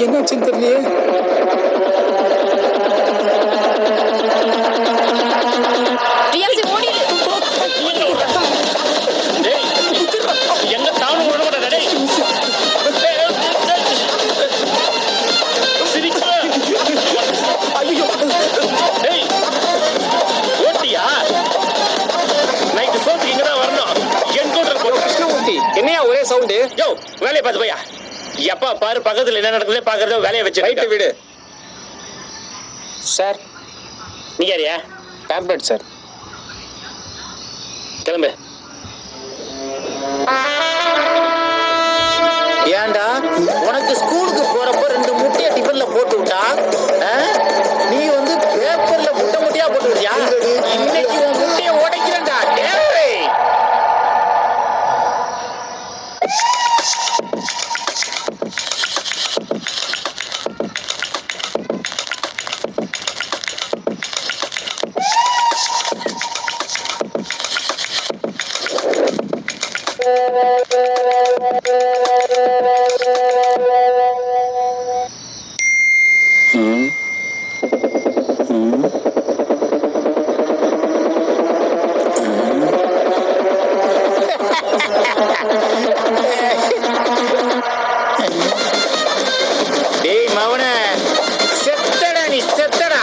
என்னாச்சுன்னு தெரியலையே. என்னையா ஒரே சவுண்ட்? யோ வேலையை பார்த்து போயா. எப்பா பாரு பக்கத்துல என்ன நடக்குது பாக்குறத வேலையை வச்சு ரைட்டு விடு. சார் நீ யாரியா? Tablet sir. கிளம்பு. ஏண்டா உனக்கு ஸ்கூலுக்கு போறப்ப 2 முட்டையை டிஃபன்ல போட்டு விட்டா, நீ வந்து பேப்பர்ல முட்டை முட்டையா போட்டு விட்டியா? இன்னைக்கு உன் முட்டையை உடைக்கிறேன்டா. டேய் மவனே, செத்தடா நீ, செத்தடா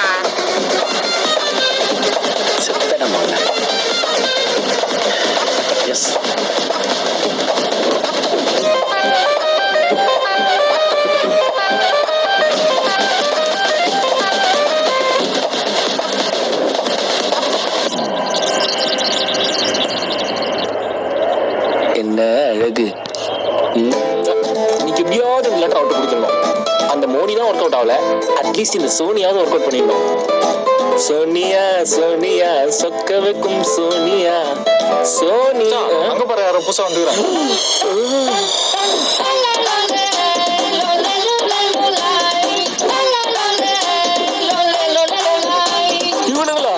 செத்தட மவனே. எஸ் என்ன அழகு. இன்னைக்கு எப்படியாவது லெட்டர் அவுட் கொடுத்துடணும். அந்த மோடி தான் ஒர்க் அவுட் ஆகல, அட்லீஸ்ட் இந்த சோனியாவது ஒர்க் அவுட் பண்ணிடணும். சோனியா சோனியா சொக்க வைக்கும் சோனியா சோனியா. அங்க பாரு யாரோ புதுசா வந்துக்கிறான். இவனுங்களா?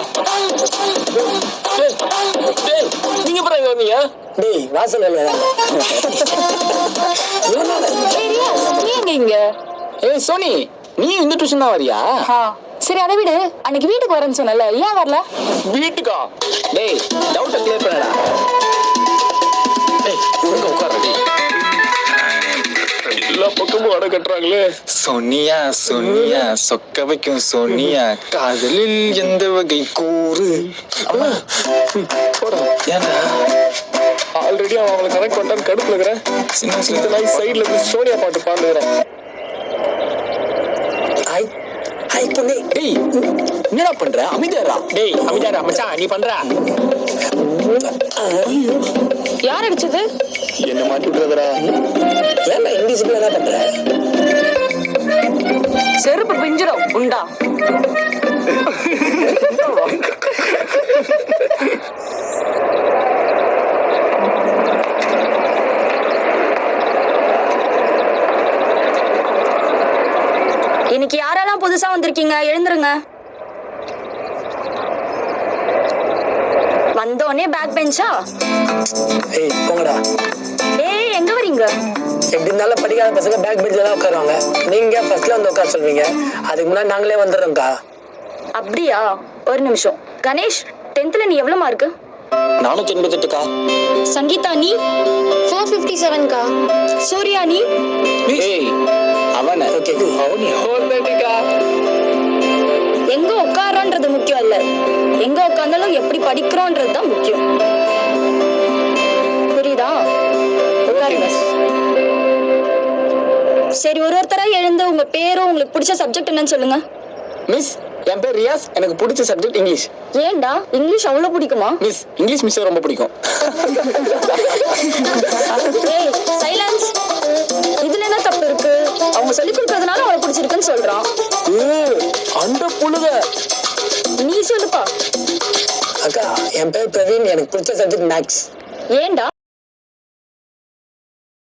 நீங்க பாருங்க வந்தீங்க. டேய் வாசல் இங்க ஏய் சோனி, நீ இந்த டியூஷன் தான் வரியா? சரி அதை விடு, அன்னைக்கு வீட்டுக்கு வரேன்னு சொன்னல, ஏன் வரல? வீட்டுக்கா? டேய் டவுட்ட கிளியர் பண்ணடா. டேய் ஒழுங்கா உட்கார்றா. டேய் எல்லா பக்கமும் அடை கட்டுறாங்களே. சோனியா சோனியா சொக்க வைக்கும் சோனியா காதலில் எந்த வகை கூறு. அம்மா போடா. ஏன்டா ஆல்ரெடி அவங்களை கனெக்ட் பண்ணிட்டான்னு கடுப்புல இருக்கிறேன். சின்ன வயசுல நான் சைட்ல இருந்து சோனியா பாட்டு பாடுறேன். டேய் என்னடா பண்ற? அமைதியாரா. டேய் அமைதியாரா மச்சான். நீ பண்ற யார் அடிச்சது? என்ன மாட்டி விட்டுறதுடா. ஏன்டா இங்கிலீஷ்ல என்ன பண்ற? செருப்பு பிஞ்சிரும் உண்டா. இன்னைக்கு யாரெல்லாம் புதுசா வந்திருக்கீங்க? எழுந்துருங்க. வந்தோடனே பேக் பெஞ்சா? ஏய் போங்கடா. ஏய் எங்க வரீங்க? எப்படி இருந்தாலும் படிக்காத பசங்க பேக் பெஞ்சில தான் உட்காருவாங்க. நீங்க ஃபர்ஸ்ட்ல வந்து உட்கார சொல்வீங்க. அதுக்கு முன்னாடி நாங்களே வந்துடுறோம்க்கா. அப்படியா? ஒரு நிமிஷம். கணேஷ் 10th நீ எவ்வளவு மார்க்கு? 488கா. சங்கீதா நீ? 457கா. சூர்யா நீ? ஏய் அவனே. ஓகே அவனே ஹோல்டடிகா. எங்க உட்காரோன்றது முக்கியம் இல்ல, எங்க உட்கார்ந்தாலும் எப்படி படிக்கிறோன்றது தான் முக்கியம். புரியுதா? உட்காருங்க. சரி ஒருத்தரா எழுந்து உங்க பேரும் உங்களுக்கு பிடிச்ச சப்ஜெக்ட் என்னன்னு சொல்லுங்க. மிஸ் என் பேர் ரியாஸ். எனக்கு பிடிச்ச சப்ஜெக்ட் இங்கிலீஷ். ஏன்டா இங்கிலீஷ் அவ்வளவு பிடிக்குமா? மிஸ் இங்கிலீஷ் மிஸ் ரொம்ப பிடிக்கும். ஏய் சைலன்ஸ். இதுல என்ன தப்பு இருக்கு? அவங்க சொல்லி கொடுக்கறதுனால அவளை பிடிச்சிருக்குன்னு சொல்றான். அந்த புழுத நீ சொல்லுப்பா. அக்கா என் பேர் பிரவீன். எனக்கு பிடிச்ச சப்ஜெக்ட் மேக்ஸ். ஏன்டா?